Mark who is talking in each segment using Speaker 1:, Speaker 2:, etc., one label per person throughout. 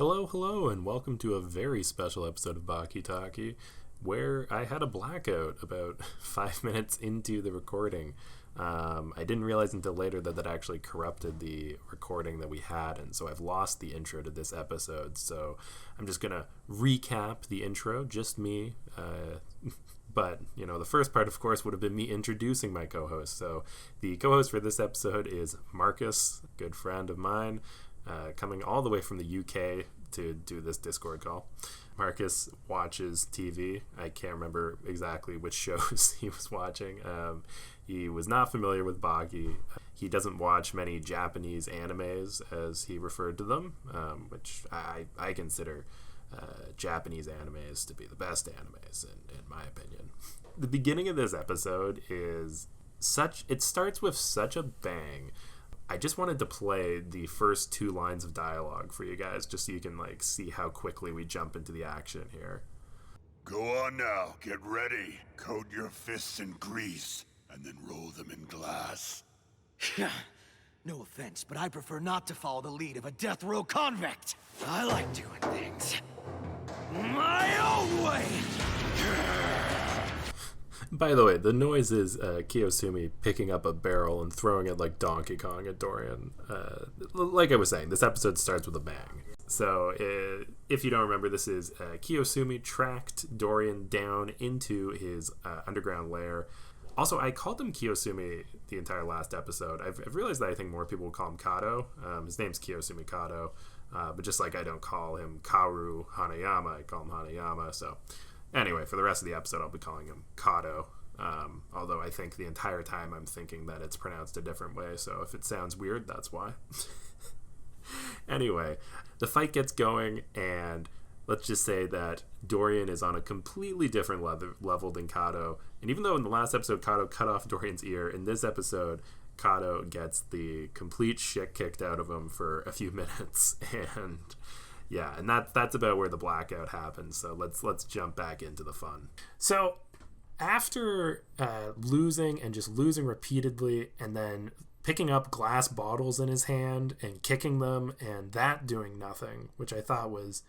Speaker 1: Hello, hello, and welcome to a very special episode of Baki Talki, where I had a blackout about 5 minutes into the recording. I didn't realize until later that actually corrupted the recording that we had, and so I've lost the intro to this episode. So I'm just going to recap the intro, just me. But, the first part, of course, would have been me introducing my co-host. So the co-host for this episode is Marcus, a good friend of mine, coming all the way from the UK to do this Discord call. Marcus watches TV. I can't remember exactly which shows he was watching. He was not familiar with Baki. He doesn't watch many Japanese animes, as he referred to them, which I consider Japanese animes to be the best animes, in my opinion. The beginning of this episode it starts with such a bang. I just wanted to play the first 2 lines of dialogue for you guys, just so you can see how quickly we jump into the action here.
Speaker 2: Go on now, get ready. Coat your fists in grease, and then roll them in glass.
Speaker 3: No offense, but I prefer not to follow the lead of a death row convict. I like doing things my own way.
Speaker 1: By the way, the noise is Kiyosumi picking up a barrel and throwing it like Donkey Kong at Dorian. Like I was saying, this episode starts with a bang. So if you don't remember, this is Kiyosumi tracked Dorian down into his underground lair. Also, I called him Kiyosumi the entire last episode. I've realized that I think more people will call him Kato. His name's Kiyosumi Kato. But just like I don't call him Kaoru Hanayama, I call him Hanayama. So anyway, for the rest of the episode, I'll be calling him Kato. Although I think the entire time I'm thinking that it's pronounced a different way. So if it sounds weird, that's why. Anyway, the fight gets going, and let's just say that Dorian is on a completely different level than Kato. And even though in the last episode Kato cut off Dorian's ear, in this episode Kato gets the complete shit kicked out of him for a few minutes. And yeah, and that's about where the blackout happens. So let's jump back into the fun. So after losing repeatedly, and then picking up glass bottles in his hand and kicking them, and that doing nothing, which I thought was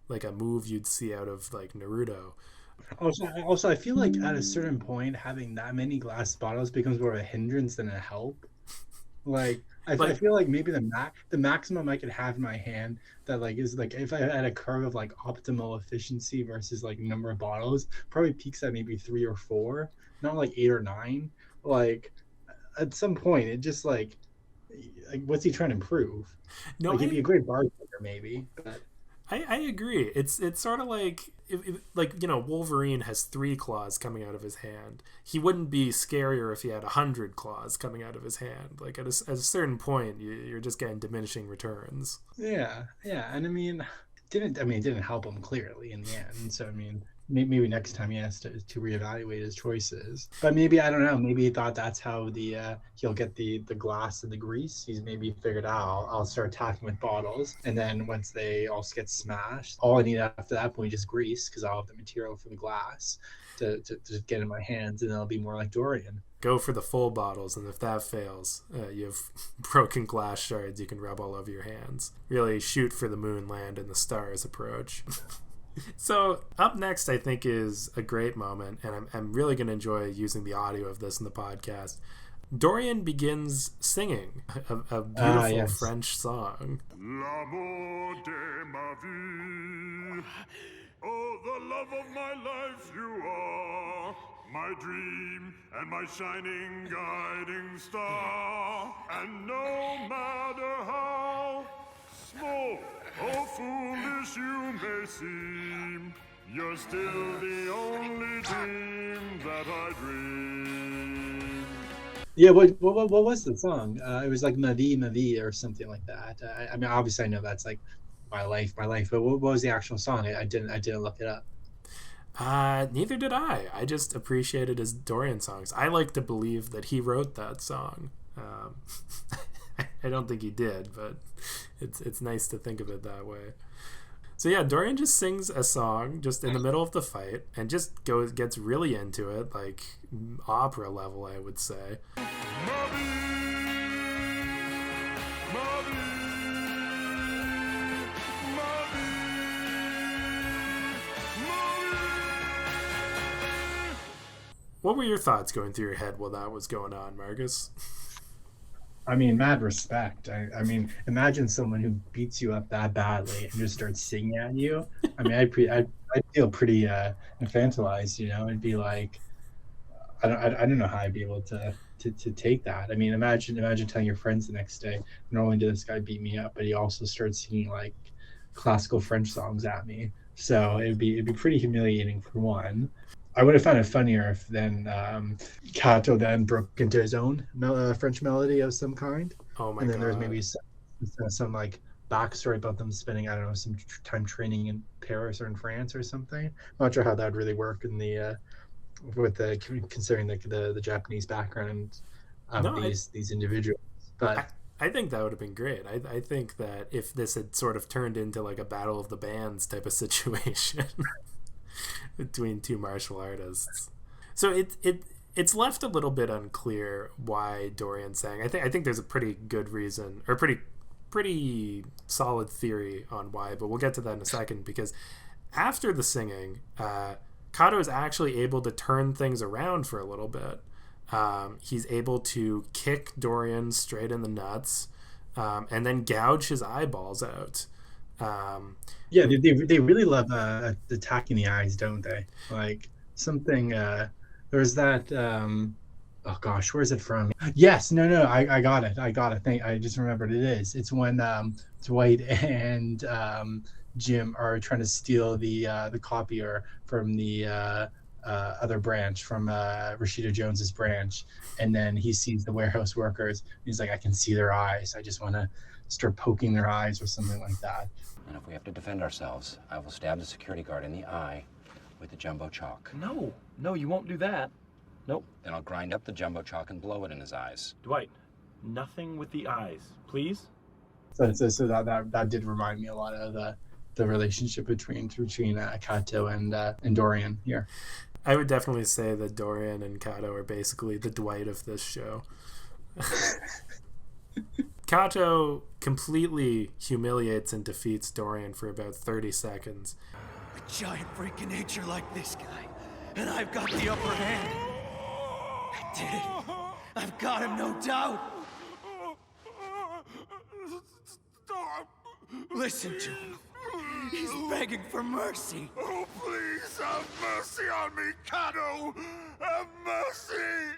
Speaker 1: like a move you'd see out of like Naruto.
Speaker 4: Also, I feel like at a certain point, having that many glass bottles becomes more of a hindrance than a help. I feel like maybe the maximum I could have in my hand that is if I had a curve of optimal efficiency versus number of bottles, probably peaks at maybe 3 or 4, not 8 or 9. At some point, it just what's he trying to improve?
Speaker 1: No,
Speaker 4: he'd be a great bartender maybe, but
Speaker 1: I agree. It's sort of Wolverine has 3 claws coming out of his hand. He wouldn't be scarier if he had 100 claws coming out of his hand. At a certain point, you're just getting diminishing returns.
Speaker 4: Yeah, and it didn't help him clearly in the end. So maybe next time he has to reevaluate his choices. But maybe, I don't know, maybe he thought that's how he'll get the glass and the grease. He's maybe figured out, I'll start attacking with bottles, and then once they all get smashed, all I need after that point is just grease, because I'll have the material for the glass to get in my hands, and then I'll be more like Dorian.
Speaker 1: Go for the full bottles, and if that fails, you have broken glass shards you can rub all over your hands. Really shoot for the moon, land, and the stars approach. So up next, I think, is a great moment, and I'm really going to enjoy using the audio of this in the podcast. Dorian begins singing a beautiful
Speaker 4: yes.
Speaker 1: French song.
Speaker 2: L'amour de ma vie, oh, the love of my life you are, my dream and my shining guiding star, and no matter how small or foolish you may seem, you're still the only dream that I dream.
Speaker 4: Yeah, what was the song? It was Ma Vie, or something like that. Obviously I know that's my life, but what was the actual song? I didn't look it up.
Speaker 1: Neither did I. I just appreciated his Dorian songs. I like to believe that he wrote that song. I don't think he did, but it's nice to think of it that way. So yeah, Dorian just sings a song just in the middle of the fight and just gets really into it, like opera level, I would say. What were your thoughts going through your head while that was going on, Marcus?
Speaker 4: I mean, mad respect. I mean, imagine someone who beats you up that badly and just starts singing at you. I mean, I'd feel pretty infantilized, you know. It'd be like, I don't know how I'd be able to take that. I mean, imagine telling your friends the next day, not only did this guy beat me up, but he also started singing like classical French songs at me. So it'd be pretty humiliating for one. I would have found it funnier if then Kato then broke into his own French melody of some kind.
Speaker 1: Oh my
Speaker 4: and then
Speaker 1: God.
Speaker 4: there's maybe some like backstory about them spending, I don't know, some time training in Paris or in France or something. I'm not sure how that would really work in the with the considering the Japanese background of
Speaker 1: No,
Speaker 4: these individuals. But
Speaker 1: I think that would have been great. I think that if this had sort of turned into like a battle of the bands type of situation between two martial artists, so it's left a little bit unclear why Dorian sang. I think there's a pretty good reason, or pretty solid theory on why, but we'll get to that in a second, because after the singing, Kato is actually able to turn things around for a little bit. He's able to kick Dorian straight in the nuts, and then gouge his eyeballs out.
Speaker 4: yeah, they really love attacking the eyes, don't they? Like something. There's that. Oh gosh, where's it from? Yes, no, I got it. I just remembered it is. It's when Dwight and Jim are trying to steal the copier from the other branch, from Rashida Jones's branch, and then he sees the warehouse workers. He's like, I can see their eyes. I just want to start poking their eyes or something like that.
Speaker 5: And if we have to defend ourselves, I will stab the security guard in the eye with the jumbo chalk.
Speaker 6: No, you won't do that. Nope.
Speaker 5: Then I'll grind up the jumbo chalk and blow it in his eyes.
Speaker 6: Dwight, nothing with the eyes, please.
Speaker 4: So that did remind me a lot of the relationship between Kato and Dorian here.
Speaker 1: I would definitely say that Dorian and Kato are basically the Dwight of this show. Kato completely humiliates and defeats Dorian for about 30 seconds.
Speaker 3: A giant freak of nature like this guy, and I've got the upper hand. I did it. I've got him, no doubt.
Speaker 2: Stop!
Speaker 3: Listen to him. He's begging for mercy.
Speaker 2: Oh, please have mercy on me, Kato! Have mercy!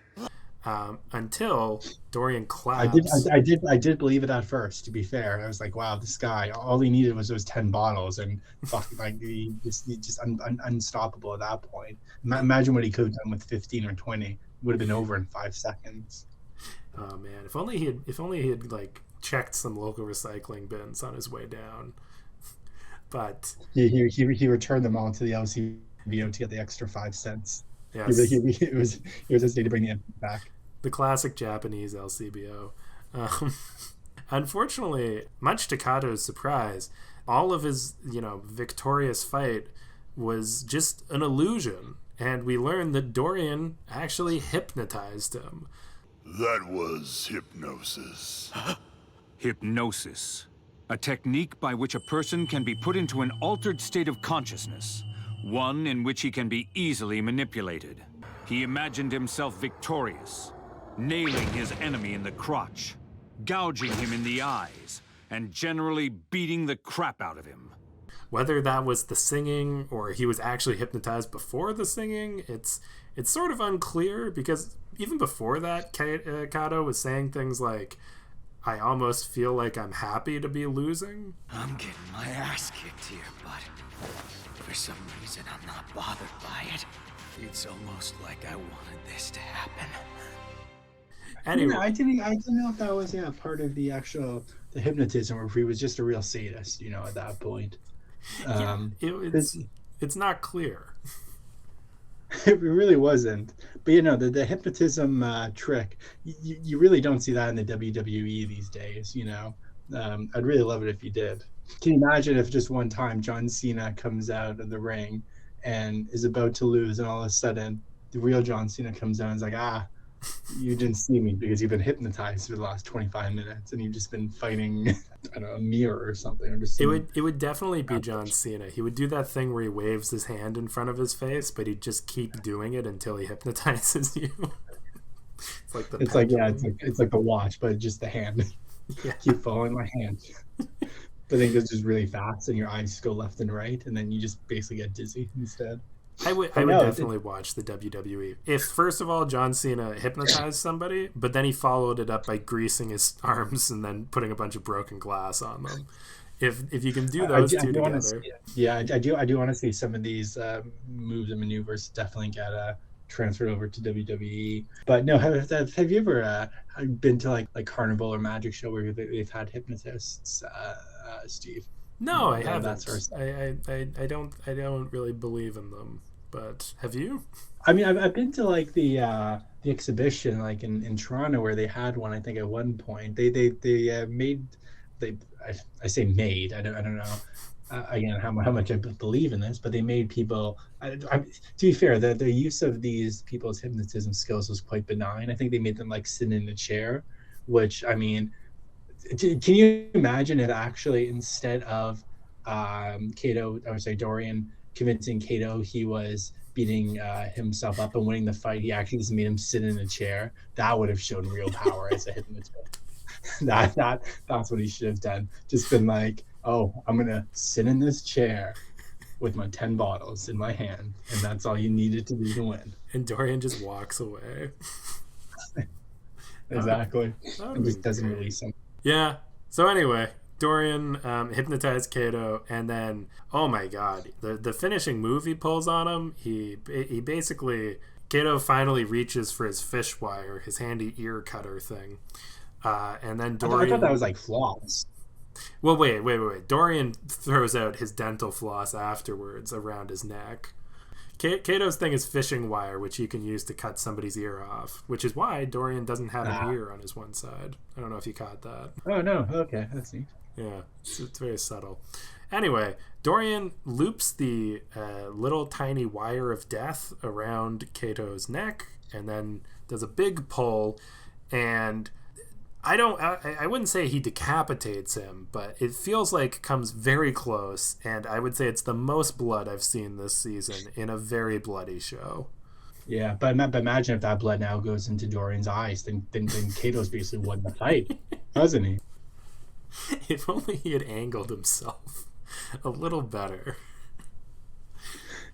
Speaker 1: Until Dorian claps.
Speaker 4: I did believe it at first. To be fair, I was like, wow, this guy. All he needed was those 10 bottles, and like he just unstoppable at that point. Imagine what he could have done with 15 or 20. It would have been over in 5 seconds.
Speaker 1: Oh man, if only he had like checked some local recycling bins on his way down. But
Speaker 4: he returned them all to the LCBO to get the extra 5 cents.
Speaker 1: Yes.
Speaker 4: He was just need to bring the empty back.
Speaker 1: The classic Japanese LCBO. Unfortunately, much to Kato's surprise, all of his, victorious fight was just an illusion, and we learned that Dorian actually hypnotized him.
Speaker 2: That was hypnosis.
Speaker 7: Hypnosis. A technique by which a person can be put into an altered state of consciousness, one in which he can be easily manipulated. He imagined himself victorious, nailing his enemy in the crotch, gouging him in the eyes, and generally beating the crap out of him.
Speaker 1: Whether that was the singing or he was actually hypnotized before the singing, it's sort of unclear, because even before that, Kato was saying things like, I almost feel like I'm happy to be losing.
Speaker 3: I'm getting my ass kicked here, but for some reason I'm not bothered by it. It's almost like I wanted this to happen.
Speaker 1: Anyway,
Speaker 4: I didn't know if that was part of the hypnotism, or if he was just a real sadist, at that point.
Speaker 1: It's not clear.
Speaker 4: It really wasn't. But the hypnotism trick, you really don't see that in the WWE these days. I'd really love it if you did. Can you imagine if just one time John Cena comes out of the ring and is about to lose, and all of a sudden the real John Cena comes out and is like, You didn't see me because you've been hypnotized for the last 25 minutes and you've just been fighting, I don't know, a mirror or something. Or just
Speaker 1: It would definitely be John Cena. He would do that thing where he waves his hand in front of his face, but he'd just keep doing it until he hypnotizes you. It's like
Speaker 4: it's like the watch, but just the hand.
Speaker 1: Yeah.
Speaker 4: Keep following my hand. But then it goes just really fast and your eyes just go left and right, and then you just basically get dizzy instead.
Speaker 1: I would definitely watch the WWE. If, first of all, John Cena hypnotized somebody, but then he followed it up by greasing his arms and then putting a bunch of broken glass on them. If you can do those two together.
Speaker 4: I do want to see some of these moves and maneuvers definitely get transferred over to WWE. But no, have you ever been to like carnival or magic show where they've had hypnotists, Steve?
Speaker 1: No, I haven't.
Speaker 4: That sort of stuff.
Speaker 1: I don't really believe in them. But have you?
Speaker 4: I mean, I've been to like the exhibition like in Toronto where they had one. I think at one point they made I say made. I don't know. Again, how much I believe in this, but they made people. To be fair, the use of these people's hypnotism skills was quite benign. I think they made them like sit in a chair, which I mean, can you imagine if actually instead of Dorian convincing Kato he was beating himself up and winning the fight, he actually just made him sit in a chair? That would have shown real power as a hypnotist. That's what he should have done. Just been like, oh, I'm gonna sit in this chair with my 10 bottles in my hand, and that's all you needed to do to win.
Speaker 1: And Dorian just walks away.
Speaker 4: Exactly. And just doesn't release him.
Speaker 1: Yeah. So anyway, Dorian hypnotized Kato, and then, oh my god, the finishing move he pulls on him, he basically, Kato finally reaches for his fish wire, his handy ear cutter thing. And then Dorian...
Speaker 4: I thought that was like floss.
Speaker 1: Well, wait. Dorian throws out his dental floss afterwards around his neck. Kato's thing is fishing wire, which you can use to cut somebody's ear off, which is why Dorian doesn't have an ear on his one side. I don't know if you caught that.
Speaker 4: Oh, no. Okay, that's neat.
Speaker 1: Yeah, it's very subtle. Anyway, Dorian loops the little tiny wire of death around Kato's neck and then does a big pull, and I wouldn't say he decapitates him, but it feels like comes very close, and I would say it's the most blood I've seen this season in a very bloody show.
Speaker 4: Yeah, but imagine if that blood now goes into Dorian's eyes, then Kato's basically won the fight, hasn't he?
Speaker 1: If only he had angled himself a little better.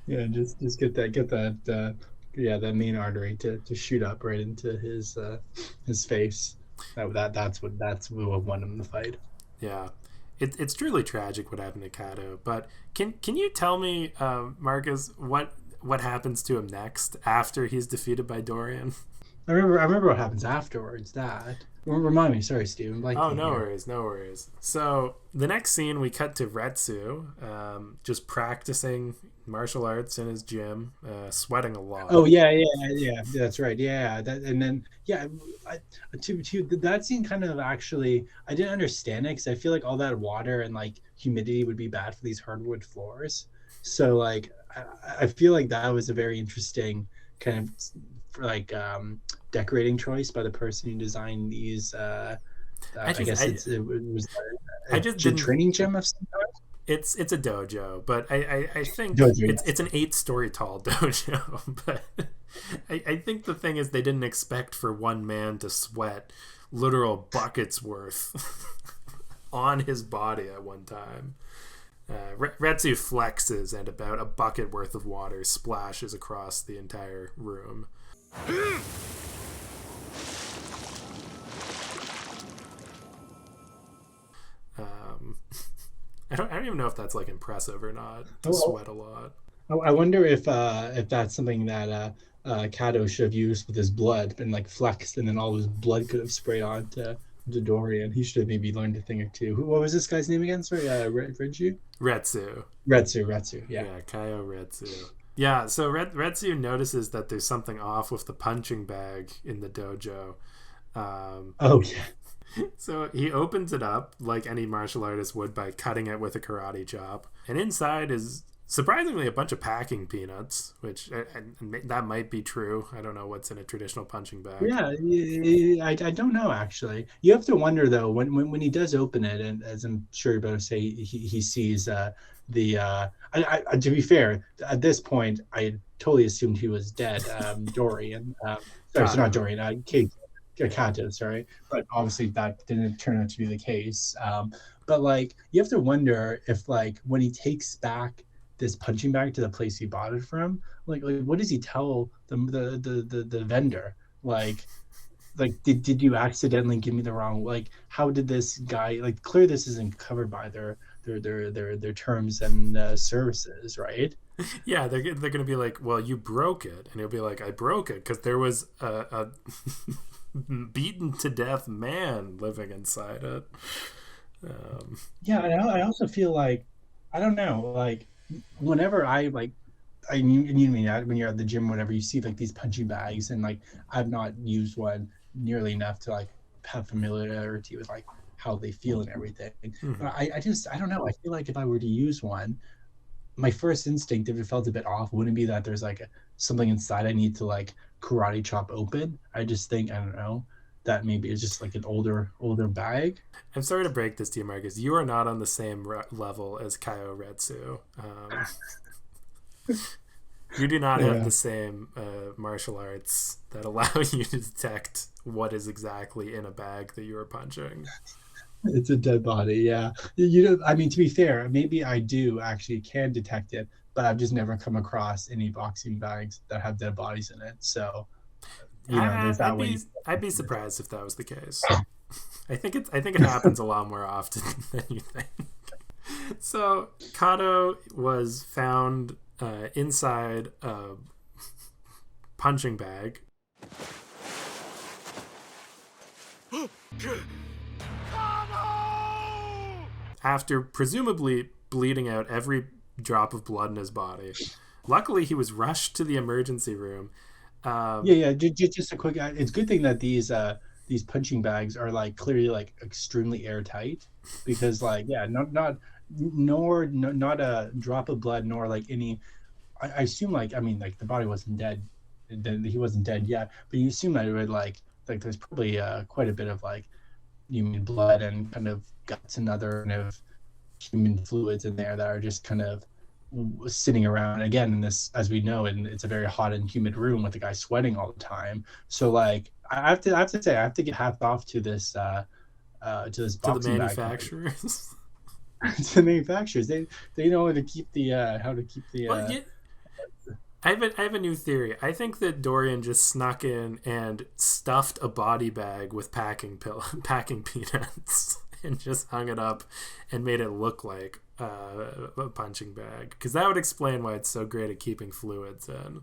Speaker 4: Yeah, just get that main artery to shoot up right into his face. That's what won him the fight.
Speaker 1: Yeah, it's truly tragic what happened to Kato. But can you tell me, Marcus, what happens to him next after he's defeated by Dorian?
Speaker 4: I remember what happens afterwards. Remind me. Sorry, Steve.
Speaker 1: No worries. So the next scene, we cut to Retsu, just practicing martial arts in his gym, sweating a lot.
Speaker 4: Oh yeah, that's right. Yeah, that scene kind of actually I didn't understand it because I feel like all that water and like humidity would be bad for these hardwood floors. So like I feel like that was a very interesting kind of like decorating choice by the person who designed these. I guess it was a training gym of some kind.
Speaker 1: It's a dojo, but I think it's an 8-story tall dojo. But I think the thing is they didn't expect for one man to sweat literal buckets worth on his body at one time. Retsu flexes and about a bucket worth of water splashes across the entire room. I don't even know if that's like impressive or not to sweat a lot.
Speaker 4: I wonder if that's something that Kato should have used with his blood and like flexed, and then all his blood could have sprayed onto Dorian. He should have maybe learned a thing or two. What was this guy's name again? Sorry, Retsu. Retsu. Yeah,
Speaker 1: Kaio Retsu. Yeah, so Retsu notices that there's something off with the punching bag in the dojo.
Speaker 4: Oh yeah.
Speaker 1: So he opens it up like any martial artist would by cutting it with a karate chop. And inside is Surprisingly, a bunch of packing peanuts, which that might be true. I don't know what's in a traditional punching bag.
Speaker 4: Yeah, I don't know actually. You have to wonder though when he does open it, and as I'm sure you're about to say, he sees to be fair, at this point, I totally assumed he was dead. Dorian, sorry, not Dorian. Kate, Kato, sorry, but obviously that didn't turn out to be the case. But like, you have to wonder if like when he takes back this punching bag to the place he bought it from, like what does he tell the vendor? Like did you accidentally give me the wrong, like how did this guy, like clearly this isn't covered by their terms and services, right?
Speaker 1: Yeah, they're gonna be like, well, you broke it, and he'll be like, I broke it because there was a beaten to death man living inside it.
Speaker 4: Yeah, I also feel like, I don't know, like whenever you mean that when you're at the gym, whenever you see like these punching bags, and like I've not used one nearly enough to like have familiarity with like how they feel and everything. But I don't know. I feel like if I were to use one, my first instinct, if it felt a bit off, wouldn't be that there's like something inside I need to like karate chop open. I just think, I don't know, that maybe it's just like an older bag.
Speaker 1: I'm sorry to break this to you, Marcus. You are not on the same level as Kaio Retsu. You do not have the same martial arts that allow you to detect what is exactly in a bag that you are punching.
Speaker 4: It's a dead body, yeah. You know, I mean, to be fair, maybe I do actually can detect it, but I've just never come across any boxing bags that have dead bodies in it. So, you know, there's that way.
Speaker 1: I'd be surprised if that was the case. I think it happens a lot more often than you think. So Kato was found inside a punching bag. After presumably bleeding out every drop of blood in his body. Luckily, he was rushed to the emergency room.
Speaker 4: Just a quick. It's a good thing that these punching bags are like clearly like extremely airtight, because like not a drop of blood, nor like any. I assume like, I mean, like the body wasn't dead, he wasn't dead yet, but you assume that it would like there's probably quite a bit of like human blood and kind of guts and other kind of human fluids in there that are just kind of sitting around again in this, as we know, and it's a very hot and humid room with the guy sweating all the time. So like I have to say I have to get hats off to this to the
Speaker 1: manufacturers.
Speaker 4: To the manufacturers, they know how to keep the
Speaker 1: I have a new theory. I think that Dorian just snuck in and stuffed a body bag with packing peanuts and just hung it up and made it look like a punching bag, because that would explain why it's so great at keeping fluids in.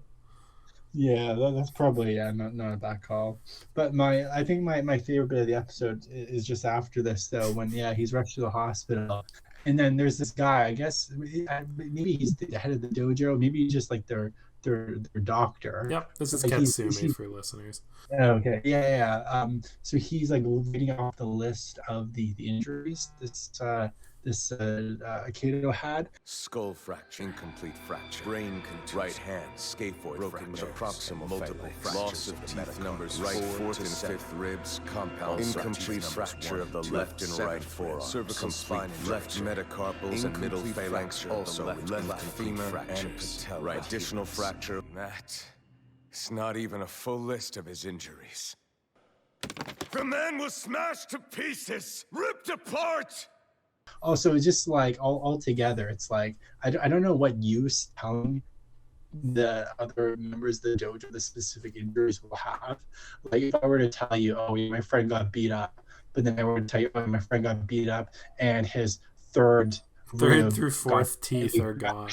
Speaker 4: Yeah, that's probably not a bad call. But I think my favorite bit of the episode is just after this though, when he's rushed to the hospital, and then there's this guy. I guess maybe he's the head of the dojo. Maybe he's just like their doctor.
Speaker 1: Yep, this is like Katsumi for listeners.
Speaker 4: Okay, yeah. So he's like reading off the list of the injuries this Kato had.
Speaker 8: Skull fracture, incomplete fracture, brain contusion, right hand, scaphoid broken with proximal multiple fractures, loss of teeth numbers, right fourth and fifth ribs, compound incomplete fracture of the left and right forearm, cervical spine, left metacarpals and middle phalanx, also left femur and patella, right additional fracture. That is not even a full list of his injuries. The man was smashed to pieces, ripped apart.
Speaker 4: Also, it's just like all together, it's like I don't know what use telling the other members of the dojo the specific injuries will have. Like if I were to tell you, oh, my friend got beat up, but then I were to tell you, oh, my friend got beat up and his third
Speaker 1: through fourth teeth are gone,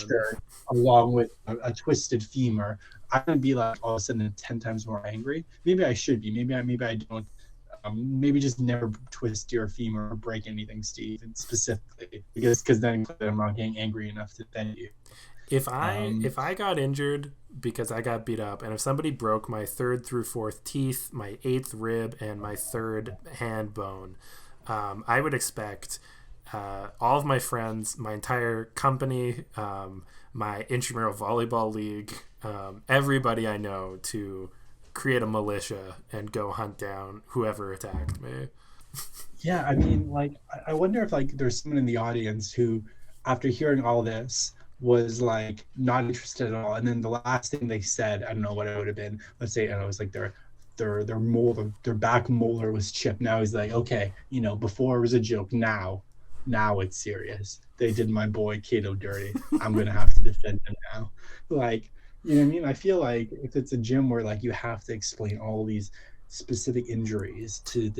Speaker 4: along with a twisted femur, I would be like all of a sudden 10 times more angry. Maybe I should be. Maybe I don't. Maybe just never twist your femur or break anything, Steve, and specifically because then I'm not getting angry enough to defend you.
Speaker 1: If I got injured because I got beat up, and if somebody broke my third through fourth teeth, my eighth rib, and my third hand bone, I would expect all of my friends, my entire company, my intramural volleyball league, everybody I know to create a militia and go hunt down whoever attacked me.
Speaker 4: Yeah, I mean, like, I wonder if like there's someone in the audience who, after hearing all this, was like not interested at all, and then the last thing they said, I don't know what it would have been. Let's say, I don't know, it was like their molar, their back molar was chipped. Now he's like, okay, you know, before it was a joke, now it's serious. They did my boy Kato dirty. I'm gonna have to defend him now. Like, you know what I mean? I feel like if it's a gym where like you have to explain all these specific injuries to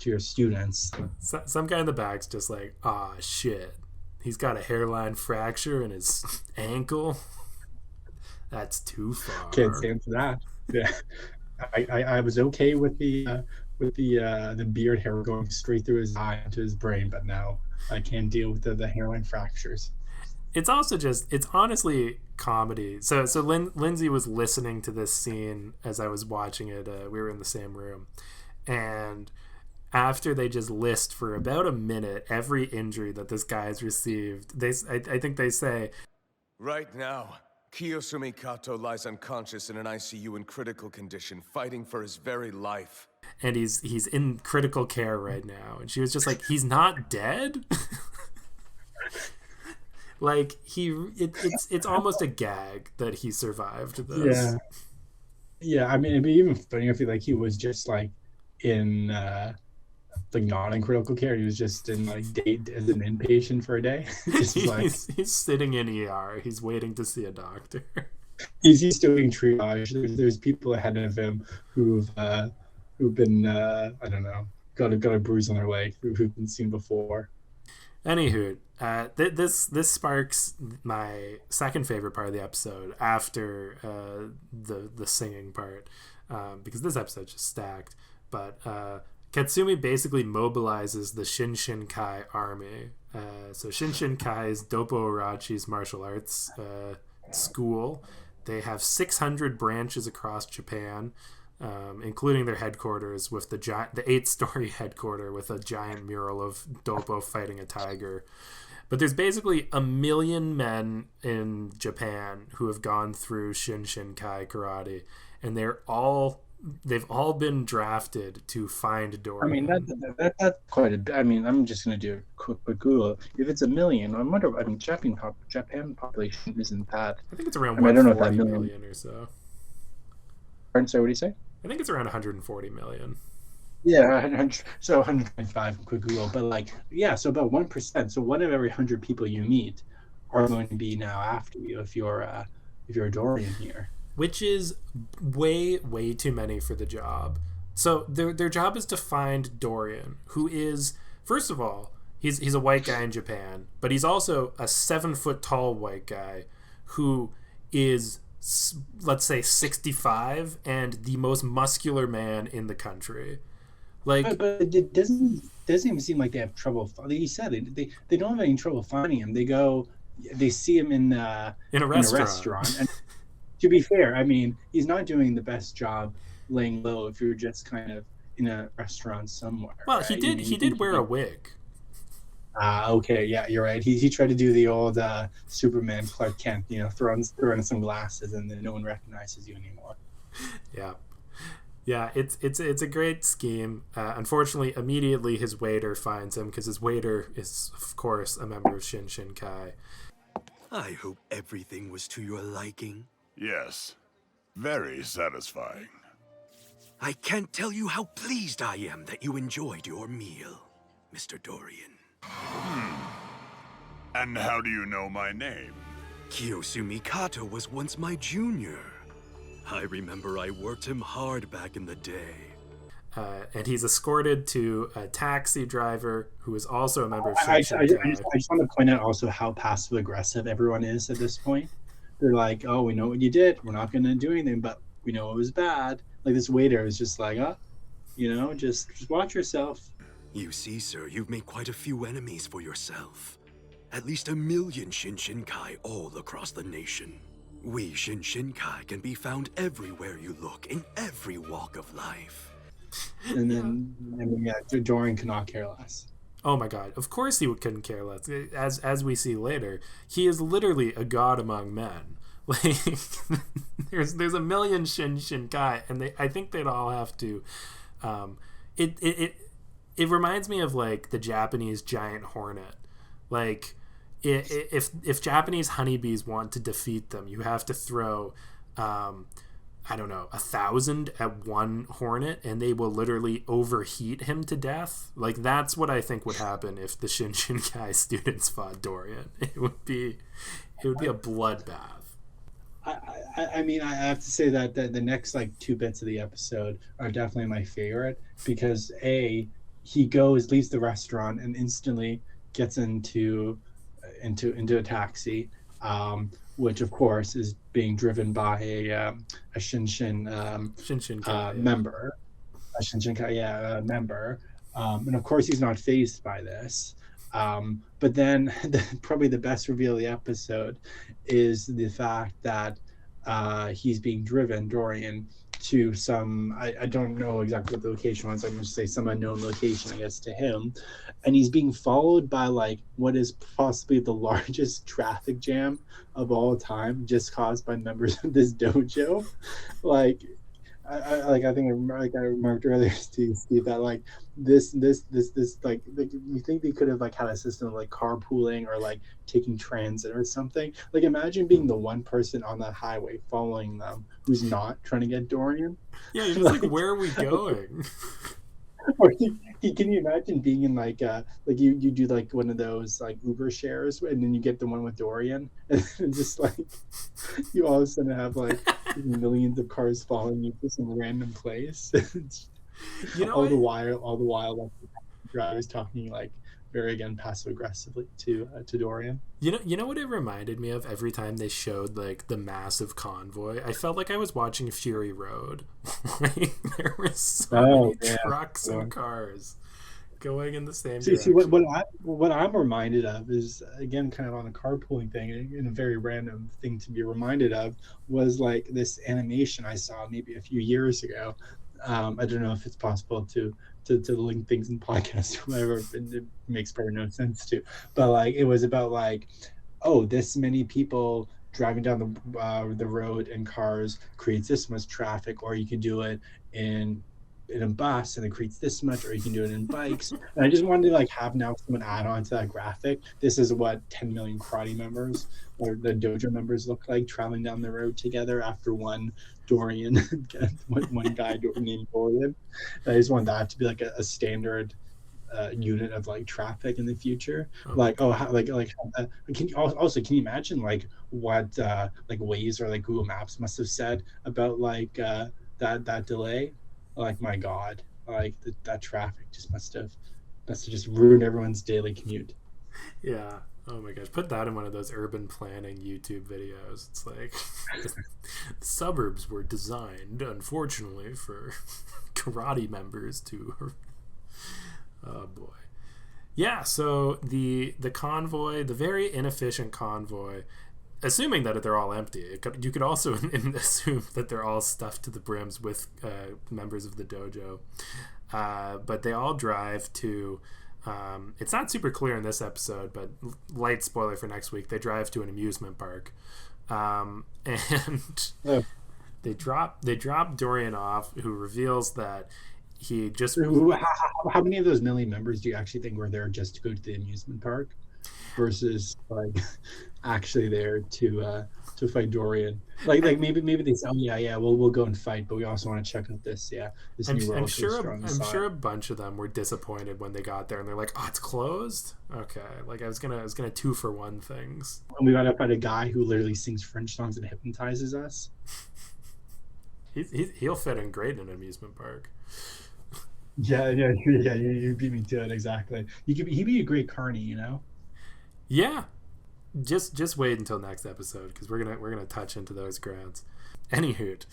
Speaker 4: your students.
Speaker 1: So, some guy in the back's just like, ah, shit. He's got a hairline fracture in his ankle. That's too far.
Speaker 4: Can't stand for that. Yeah, I was okay with the beard hair going straight through his eye into his brain, but now I can't deal with the hairline fractures.
Speaker 1: It's also just, it's honestly comedy. So Lindsay was listening to this scene as I was watching it. We were in the same room. And after they just list for about a minute every injury that this guy has received, I think they say,
Speaker 8: Right now, Kiyosumi Kato lies unconscious in an ICU in critical condition, fighting for his very life.
Speaker 1: And he's in critical care right now. And she was just like, he's not dead? Like, it's almost a gag that he survived this.
Speaker 4: Yeah. I mean, it'd be even funnier if he was just like in like not in critical care. He was just in like date as an inpatient for a day.
Speaker 1: He's sitting in ER. He's waiting to see a doctor.
Speaker 4: He's doing triage. There's people ahead of him who've been I don't know, got a bruise on their leg, who've been seen before.
Speaker 1: Anywho, this sparks my second favorite part of the episode after the singing part, because this episode's just stacked. But Katsumi basically mobilizes the Shinshinkai army. So Shinshinkai is Doppo Urachi's martial arts school. They have 600 branches across Japan, including their headquarters with the 8-story headquarters with a giant mural of Doppo fighting a tiger. But there's basically 1 million men in Japan who have gone through Shinshinkai karate, and they've all been drafted to find Dorian.
Speaker 4: I mean, that's quite a bit. I mean, I'm just going to do a quick Google. If it's 1 million, I wonder, I mean, Japan population isn't that.
Speaker 1: I think it's around 140 million or so.
Speaker 4: Pardon, sorry, what do you say?
Speaker 1: I think it's around 140 million.
Speaker 4: Yeah, so 125 quick Google. But like, yeah, so about 1%. So one of every 100 people you meet are going to be now after you if you're a Dorian here.
Speaker 1: Which is way too many for the job. So their job is to find Dorian, who is, first of all, he's a white guy in Japan, but he's also a 7-foot tall white guy who is, let's say, 65 and the most muscular man in the country. Like,
Speaker 4: but it doesn't even seem like they have trouble. Like you said, they don't have any trouble finding him. They see him in a restaurant. And to be fair, I mean, he's not doing the best job laying low if you're just kind of in a restaurant somewhere.
Speaker 1: Well,
Speaker 4: right?
Speaker 1: he did wear a wig.
Speaker 4: Okay, yeah, you're right. He tried to do the old Superman Clark Kent, you know, throw on some glasses and then no one recognizes you anymore.
Speaker 1: Yeah, it's a great scheme. Unfortunately, immediately his waiter finds him because his waiter is, of course, a member of Shinshinkai.
Speaker 3: I hope everything was to your liking.
Speaker 2: Yes. Very satisfying.
Speaker 3: I can't tell you how pleased I am that you enjoyed your meal, Mr. Dorian.
Speaker 2: And how do you know my name?
Speaker 3: Kiyosumi Kato was once my junior. I remember I worked him hard back in the day.
Speaker 1: And he's escorted to a taxi driver who is also a member of Shinshinkai.
Speaker 4: I just want to point out also how passive-aggressive everyone is at this point. They're like, oh, we know what you did. We're not going to do anything, but we know it was bad. Like, this waiter is just like, just watch yourself.
Speaker 3: You see, sir, you've made quite a few enemies for yourself. At least 1 million Shinshinkai all across the nation. We Shinshinkai can be found everywhere you look, in every walk of life.
Speaker 4: And then, Dorian cannot care less.
Speaker 1: Oh my god! Of course he couldn't care less. As we see later, he is literally a god among men. Like there's a million Shinshinkai, and I think they'd all have to. It reminds me of like the Japanese giant hornet. Like if Japanese honeybees want to defeat them, you have to throw. I don't know, 1,000 at one hornet, and they will literally overheat him to death. Like, that's what I think would happen if the Shinshinkai students fought Dorian. It would be a bloodbath.
Speaker 4: I mean, I have to say that the next like 2 bits of the episode are definitely my favorite because he leaves the restaurant and instantly gets into a taxi. Which of course is being driven by a Shinshinkai member, a Shinshinkai member, and of course he's not fazed by this. But then probably the best reveal of the episode is the fact that he's being driven, Dorian, to some, I don't know exactly what the location was, I'm going to say some unknown location, I guess, to him. And he's being followed by like what is possibly the largest traffic jam of all time, just caused by members of this dojo. Like, I think I remarked earlier to Steve that like this like you think they could have like had a system of like carpooling or like taking transit or something. Like imagine being the one person on that highway following them who's not trying to get Dorian.
Speaker 1: Yeah, you're just like where are we going?
Speaker 4: Or can you imagine being in like you do like one of those like Uber shares and then you get the one with Dorian and just like you all of a sudden have like millions of cars following you to some random place. You know, all the while like the driver's talking like very again passive aggressively to Dorian.
Speaker 1: You know what it reminded me of every time they showed like the massive convoy? I felt like I was watching Fury Road. Like, there were so many trucks and cars going in the same direction.
Speaker 4: See what I'm reminded of is again kind of on a carpooling thing and a very random thing to be reminded of was like this animation I saw maybe a few years ago. I don't know if it's possible to link things in podcasts or whatever. It makes probably no sense to, but like it was about like, oh, this many people driving down the road in cars creates this much traffic, or you can do it in a bus and it creates this much, or you can do it in bikes. And I just wanted to like have now someone add on to that graphic. This is what 10 million karate members or the dojo members look like traveling down the road together after one Dorian, one guy named Dorian. I just want that to be like a standard unit of like traffic in the future. Like can you imagine like what like Waze or like Google Maps must have said about like that delay? Like my God, like that traffic just must have just ruined everyone's daily commute.
Speaker 1: Yeah. Oh my gosh, put that in one of those urban planning YouTube videos. It's like the suburbs were designed, unfortunately, for karate members to. Oh boy. Yeah. So the convoy, the very inefficient convoy. Assuming that they're all empty, you could also assume that they're all stuffed to the brims with members of the dojo. But they all drive to, it's not super clear in this episode, but light spoiler for next week, they drive to an amusement park. And they drop Dorian off, who reveals that he just...
Speaker 4: How many of those million members do you actually think were there just to go to the amusement park? Versus like actually there to fight Dorian, like maybe they say, oh yeah we'll go and fight, but we also want to check out this new roller coaster on the side.
Speaker 1: I'm sure a bunch of them were disappointed when they got there and they're like, oh, it's closed. Okay, like I was gonna 2-for-1 things.
Speaker 4: And we got to fight a guy who literally sings French songs and hypnotizes us.
Speaker 1: He'll fit in great in an amusement park.
Speaker 4: Yeah, you beat me to it exactly. He'd be a great carny, you know.
Speaker 1: Yeah, just wait until next episode because we're gonna touch into those grounds. Anywho,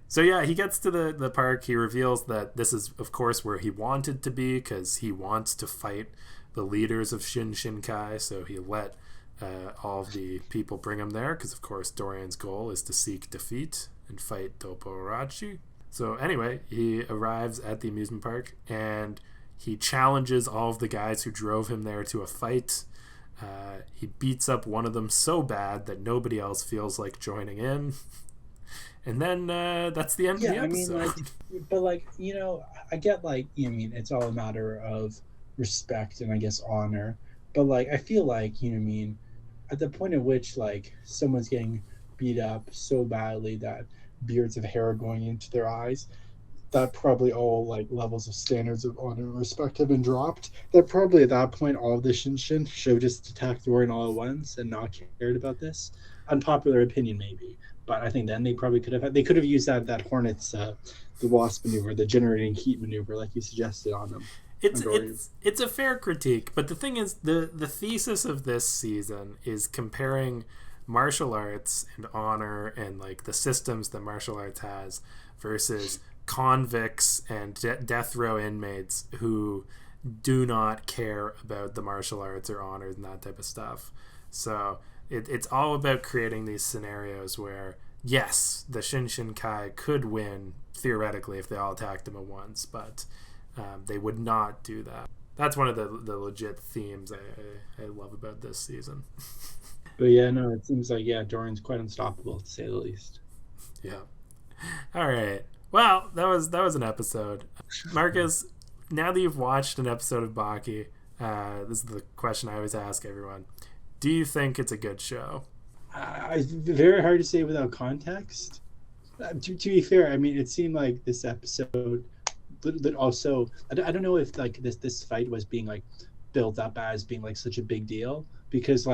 Speaker 1: so yeah, he gets to the park. He reveals that this is, of course, where he wanted to be because he wants to fight the leaders of Shinshinkai. So he let all of the people bring him there because, of course, Dorian's goal is to seek defeat and fight Doppo Orochi. So anyway, he arrives at the amusement park and He challenges all of the guys who drove him there to a fight. He beats up one of them so bad that nobody else feels like joining in. And then that's the end of the episode.
Speaker 4: I get it's all a matter of respect and I guess honor. But I feel like, at the point at which someone's getting beat up so badly that beards of hair are going into their eyes, that probably all levels of standards of honor and respect have been dropped. That probably at that point all of the Shinshin should have just attacked Dorian all at once and not cared about this. Unpopular opinion maybe, but I think then they probably could have used that Hornets the Wasp maneuver, the generating heat maneuver like you suggested on them.
Speaker 1: It's a fair critique, but the thing is the thesis of this season is comparing martial arts and honor and the systems that martial arts has versus convicts and death row inmates who do not care about the martial arts or honors and that type of stuff. So it's all about creating these scenarios where, yes, the Shinshinkai could win theoretically if they all attacked him at once, but they would not do that. That's one of the legit themes I love about this season.
Speaker 4: But yeah, no, it seems like Dorian's quite unstoppable to say the least.
Speaker 1: Yeah. All right. Well, that was an episode. Marcus, now that you've watched an episode of Baki, this is the question I always ask everyone. Do you think it's a good show?
Speaker 4: It's very hard to say without context. To be fair, it seemed like this episode, but also, I don't know if this fight was being built up as being such a big deal, because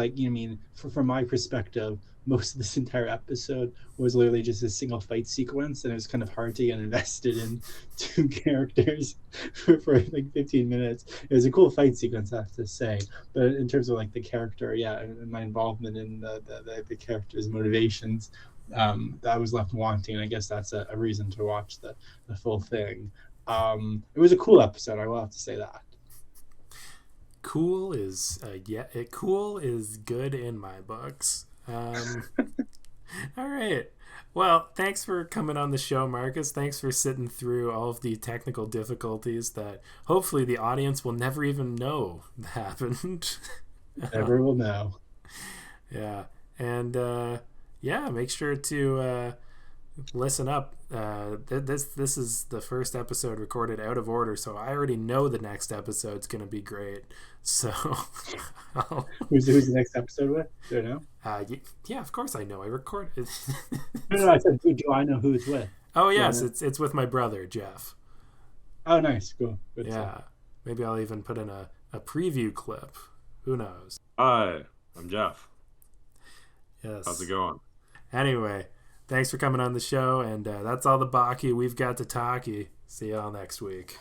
Speaker 4: from my perspective, most of this entire episode was literally just a single fight sequence, and it was kind of hard to get invested in two characters for 15 minutes. It was a cool fight sequence, I have to say, but in terms of the character, and my involvement in the character's motivations, I was left wanting. I guess that's a reason to watch the full thing. It was a cool episode, I will have to say that.
Speaker 1: Cool is cool is good in my books. All right. Well, thanks for coming on the show, Marcus. Thanks for sitting through all of the technical difficulties that hopefully the audience will never even know happened.
Speaker 4: Never will know.
Speaker 1: Yeah. And make sure to listen up. This is the first episode recorded out of order, so I already know the next episode's going to be great. So
Speaker 4: who's the next episode with? Do you know?
Speaker 1: Yeah, of course I know. I recorded.
Speaker 4: No, I said, do I know who it's with?
Speaker 1: Oh yes, it's with my brother Jeff.
Speaker 4: Oh, nice, cool. Good
Speaker 1: yeah,
Speaker 4: stuff.
Speaker 1: Maybe I'll even put in a preview clip. Who knows?
Speaker 9: Hi, I'm Jeff.
Speaker 1: Yes.
Speaker 9: How's it going?
Speaker 1: Anyway, thanks for coming on the show, and that's all the Baki we've got to talkie. See y'all next week.